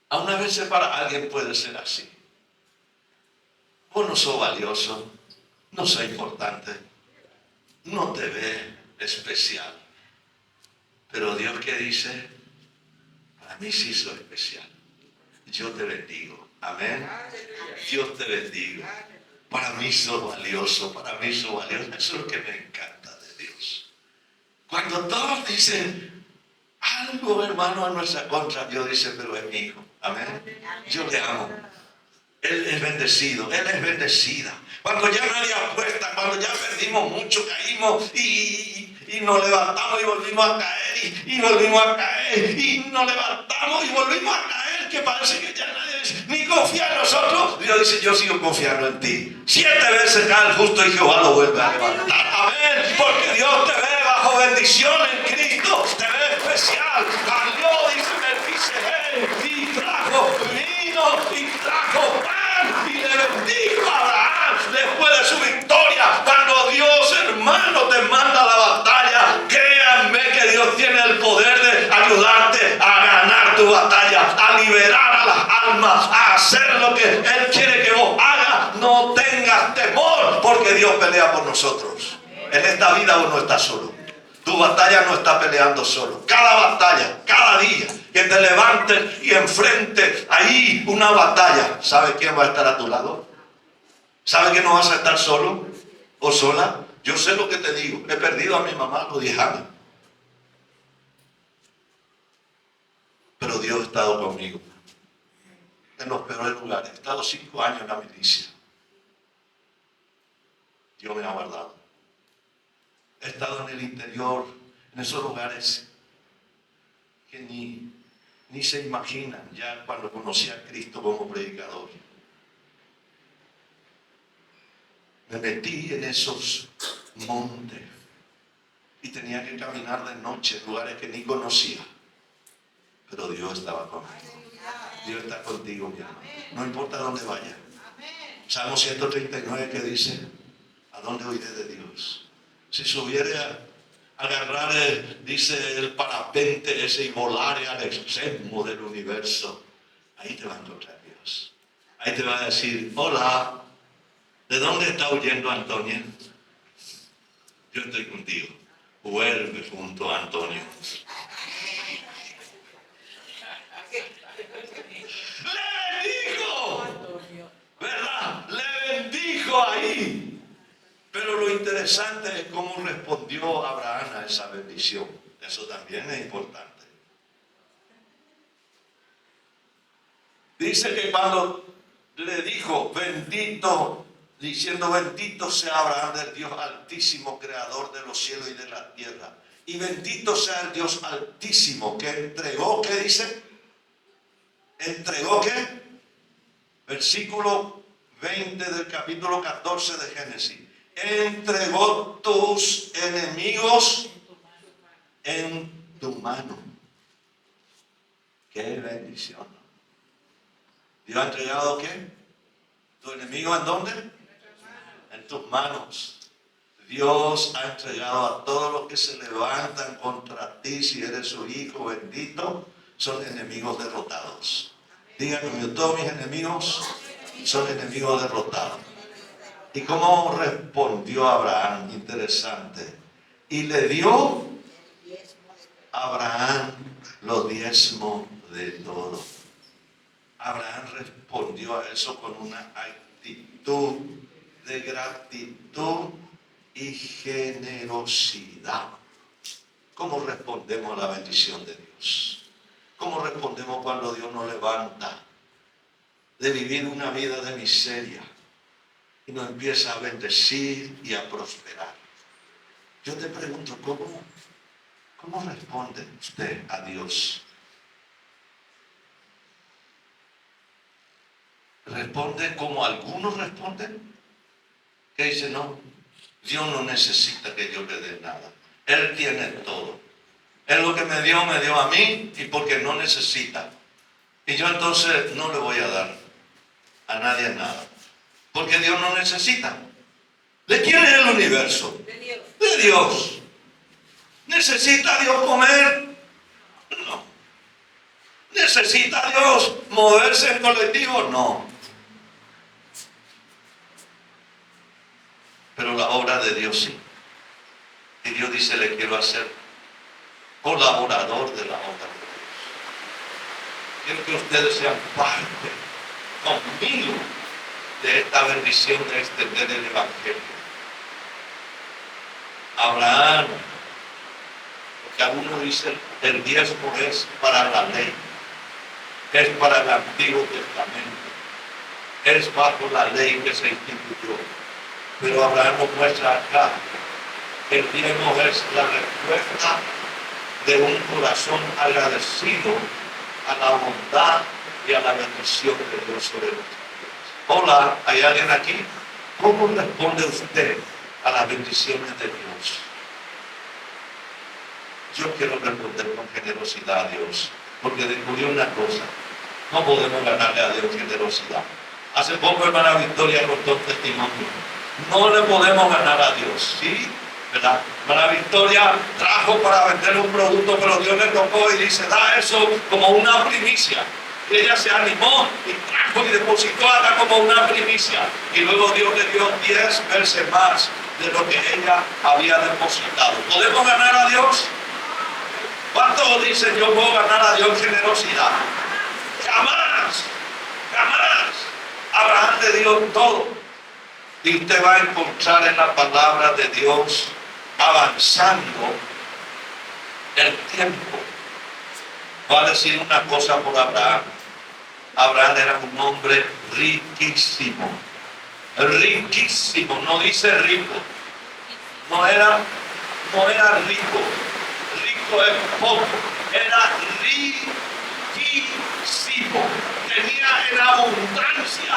A una vez para alguien puede ser así. Vos no sos valioso, no sos importante, no te ves especial. Pero Dios que dice, para mí sí soy especial. Yo te bendigo. Amén. Dios te bendiga. Para mí sos valioso, para mí sos valioso. Eso es lo que me encanta de Dios. Cuando todos dicen algo, hermano, a nuestra contra, Dios dice, pero es mi hijo. Amén. Yo le amo. Él es bendecido, él es bendecida. Cuando ya nadie apuesta, cuando ya perdimos mucho, caímos y nos levantamos y volvimos a caer y volvimos a caer y nos levantamos y volvimos a caer, que parece que ya nadie ni confía en nosotros. Dios dice, yo sigo confiando en ti. 7 veces cae el justo y Jehová lo vuelve a levantar. Amén. Porque Dios te ve bajo bendición en Cristo, te ve especial. A Dios dice, me dice, y trajo vino y trajo pan y le bendijo a Abraham después de su victoria. Cuando Dios, hermano, te manda la batalla, créanme que Dios tiene el poder de ayudarte a ganar tu batalla, a liberar a las almas, a hacer lo que Él quiere que vos hagas. No tengas temor, porque Dios pelea por nosotros. En esta vida vos no estás solo. Tu batalla no está peleando solo. Cada batalla, cada día que te levantes y enfrentes ahí una batalla, ¿sabe quién va a estar a tu lado? ¿Sabe que no vas a estar solo o sola? Yo sé lo que te digo. He perdido a mi mamá a los 10 años. Pero Dios ha estado conmigo en los peores lugares. He estado 5 años en la milicia. Dios me ha guardado. He estado en el interior, en esos lugares que ni se imaginan ya cuando conocí a Cristo como predicador. Me metí en esos montes y tenía que caminar de noche en lugares que ni conocía. Pero Dios estaba conmigo. Dios está contigo, mi hermano. No importa dónde vaya. Salmo 139 que dice, ¿a dónde oiré de Dios? Si subiera a agarrar, dice, el parapente ese y volar al extremo del universo, ahí te va a encontrar Dios. Ahí te va a decir, hola, ¿de dónde está huyendo Antonio? Yo estoy contigo. Vuelve junto a Antonio. ¡Le bendijo! ¿Verdad? Le bendijo ahí. Pero lo interesante es cómo respondió Abraham a esa bendición. Eso también es importante. Dice que cuando le dijo, bendito, diciendo, bendito sea Abraham del Dios altísimo, creador de los cielos y de la tierra. Y bendito sea el Dios altísimo que entregó, ¿qué dice? ¿Entregó qué? Versículo 20 del capítulo 14 de Génesis. Entregó tus enemigos en tu mano. ¡Qué bendición! ¿Dios ha entregado qué? ¿Tu enemigo en dónde? En tus manos. Dios ha entregado a todos los que se levantan contra ti, si eres su hijo bendito, son enemigos derrotados. Díganme, todos mis enemigos son enemigos derrotados. ¿Y cómo respondió Abraham? Interesante. Y le dio a Abraham los diezmos de todo. Abraham respondió a eso con una actitud de gratitud y generosidad. ¿Cómo respondemos a la bendición de Dios? ¿Cómo respondemos cuando Dios nos levanta de vivir una vida de miseria y nos empieza a bendecir y a prosperar? Yo te pregunto, ¿cómo responde usted a Dios? ¿Responde como algunos responden? Que dicen, no, Dios no necesita que yo le dé nada. Él tiene todo. Él lo que me dio a mí y porque no necesita. Y yo entonces no le voy a dar a nadie nada. Porque Dios no necesita. ¿De quién es el universo? De Dios. ¿Necesita Dios comer? No. ¿Necesita Dios moverse en colectivo? No. Pero la obra de Dios sí. Y Dios dice, le quiero hacer colaborador de la obra de Dios. Quiero que ustedes sean parte conmigo de esta bendición de extender el Evangelio. Abraham, porque algunos dicen, el diezmo es para la ley, es para el Antiguo Testamento, es bajo la ley que se instituyó. Pero Abraham nos muestra acá que el diezmo es la respuesta de un corazón agradecido a la bondad y a la bendición de Dios sobre nosotros. Hola, ¿hay alguien aquí? ¿Cómo responde usted a las bendiciones de Dios? Yo quiero responder con generosidad a Dios, porque descubrí una cosa: no podemos ganarle a Dios generosidad. Hace poco hermana Victoria contó un testimonio. No le podemos ganar a Dios, ¿sí? ¿Verdad? Hermana Victoria trajo para vender un producto, pero Dios le tocó y dice, da eso como una primicia. Y ella se animó y trajo y depositó acá como una primicia. Y luego Dios le dio 10 veces más de lo que ella había depositado. ¿Podemos ganar a Dios? ¿Cuántos dicen yo puedo ganar a Dios generosidad? Jamás, jamás. Abraham le dio todo. Y usted va a encontrar en la palabra de Dios avanzando el tiempo. Va a decir una cosa por Abraham. Abraham era un hombre riquísimo. Riquísimo, no dice rico. No era rico. Rico es poco. Era riquísimo. Tenía en abundancia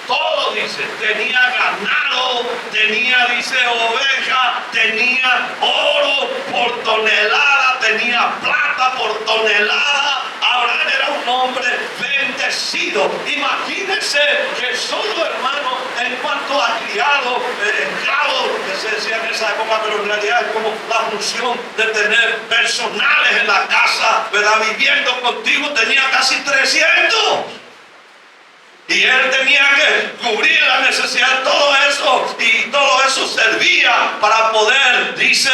todo, dice. Tenía ganado, tenía, dice, oveja, tenía oro por tonelada, tenía plata por tonelada. Abraham era un hombre bendecido. bendecido. Imagínense que solo, hermano, en cuanto a criado, esclavo, que se decía en esa época, pero en realidad es como la función de tener personales en la casa, ¿verdad? Viviendo contigo, tenía casi 300. Y él tenía que cubrir la necesidad de todo eso. Y todo eso servía para poder, dice,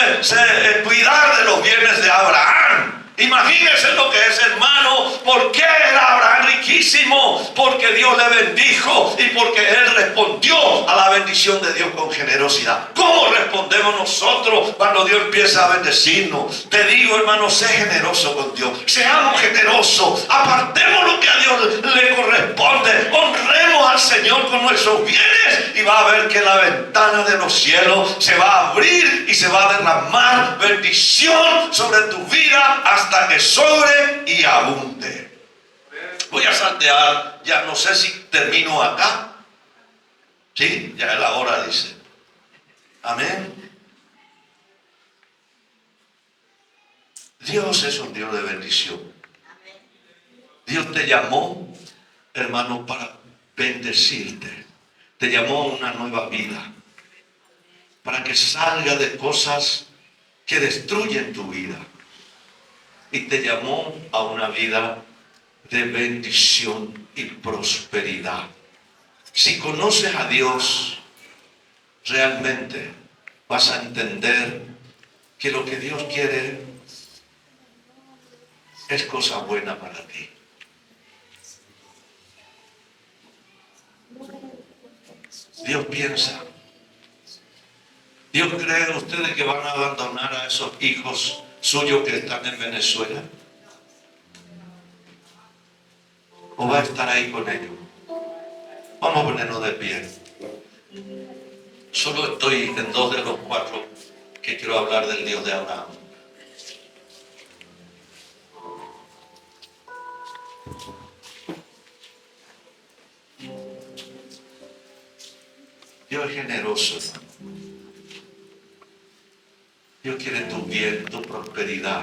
cuidar de los bienes de Abraham. Imagínense lo que es, hermano. ¿Por qué era Abraham riquísimo? Porque Dios le bendijo y porque él respondió a la bendición de Dios con generosidad. ¿Cómo respondemos nosotros cuando Dios empieza a bendecirnos? Te digo, hermano, sé generoso con Dios. Seamos generosos. Apartemos lo que a Dios le corresponde. Honremos al Señor con nuestros bienes y va a ver que la ventana de los cielos se va a abrir y se va a derramar bendición sobre tu vida hasta que sobre y abunde. Voy a saltear, ya no sé si termino acá. Sí, ya es la hora, dice. Amén. Dios es un Dios de bendición. Dios te llamó, hermano, para bendecirte. Te llamó a una nueva vida, para que salga de cosas que destruyen tu vida. Y te llamó a una vida de bendición y prosperidad. Si conoces a Dios, realmente vas a entender que lo que Dios quiere es cosa buena para ti. Dios piensa. Dios cree ustedes que van a abandonar a esos hijos suyos que están en Venezuela, o va a estar ahí con ellos. Vamos a ponernos de pie. Solo estoy en 2 de los 4 que quiero hablar del Dios de Abraham. Dios es generoso, hermano. Dios quiere tu bien, tu prosperidad.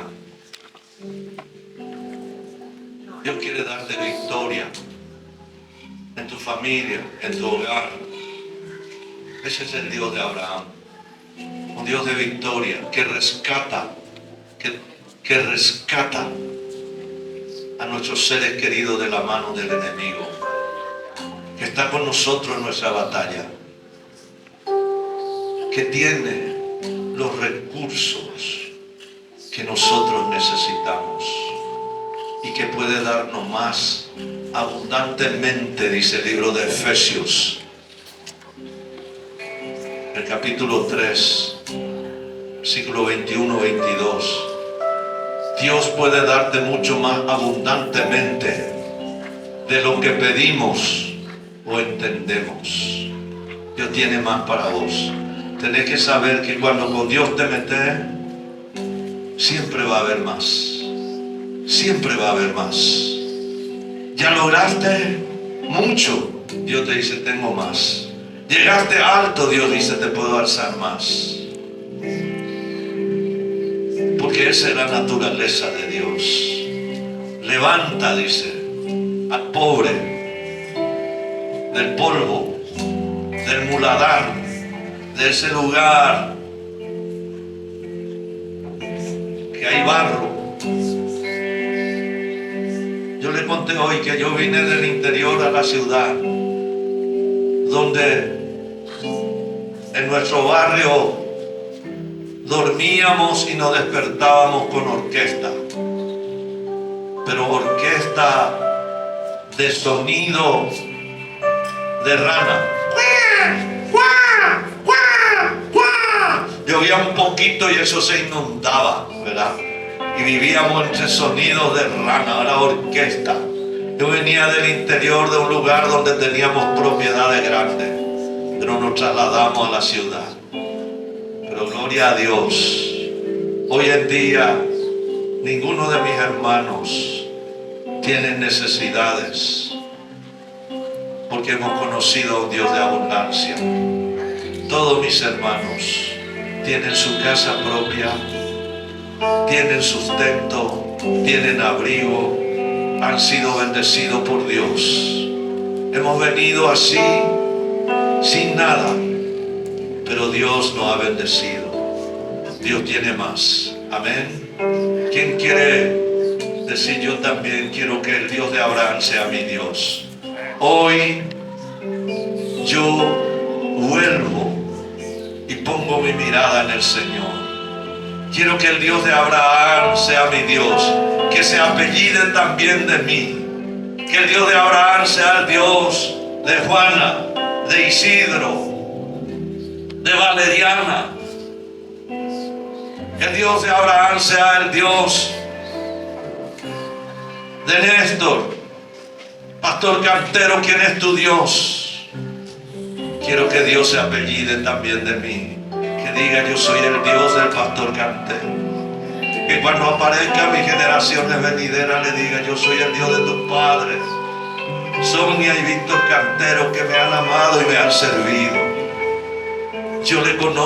Dios quiere darte victoria en tu familia, en tu hogar. Ese es el Dios de Abraham. Un Dios de victoria que rescata, que rescata a nuestros seres queridos de la mano del enemigo. Que está con nosotros en nuestra batalla. Que tiene los recursos que nosotros necesitamos y que puede darnos más abundantemente, dice el libro de Efesios, el capítulo 3, versículo 21-22. Dios puede darte mucho más abundantemente de lo que pedimos o entendemos. Dios tiene más para vos. Tenés que saber que cuando con Dios te metes, siempre va a haber más. Siempre va a haber más. Ya lograste mucho, Dios te dice, tengo más. Llegaste alto, Dios dice, te puedo alzar más. Porque esa es la naturaleza de Dios. Levanta, dice, al pobre del polvo, del muladar, de ese lugar que hay barro. Yo le conté hoy que yo vine del interior a la ciudad, donde en nuestro barrio dormíamos y nos despertábamos con orquesta, pero orquesta de sonido de rana. Llovía un poquito y eso se inundaba, ¿verdad? Y vivíamos entre sonidos de rana, era orquesta. Yo venía del interior de un lugar donde teníamos propiedades grandes, pero nos trasladamos a la ciudad. Pero gloria a Dios, hoy en día ninguno de mis hermanos tiene necesidades, porque hemos conocido a un Dios de abundancia. Todos mis hermanos tienen su casa propia, tienen sustento, tienen abrigo, han sido bendecidos por Dios. Hemos venido así, sin nada, pero Dios nos ha bendecido. Dios tiene más. Amén. ¿Quién quiere decir yo también quiero que el Dios de Abraham sea mi Dios? Hoy yo vuelvo y pongo mi mirada en el Señor. Quiero que el Dios de Abraham sea mi Dios, que se apellide también de mí. Que el Dios de Abraham sea el Dios de Juana, de Isidro, de Valeriana. Que el Dios de Abraham sea el Dios de Néstor. Pastor Cantero, ¿quién es tu Dios? Quiero que Dios se apellide también de mí. Que diga yo soy el Dios del Pastor Cantero. Que cuando aparezca mis generaciones venideras le diga yo soy el Dios de tus padres, Sonia y Víctor Cantero, que me han amado y me han servido. Yo le conozco.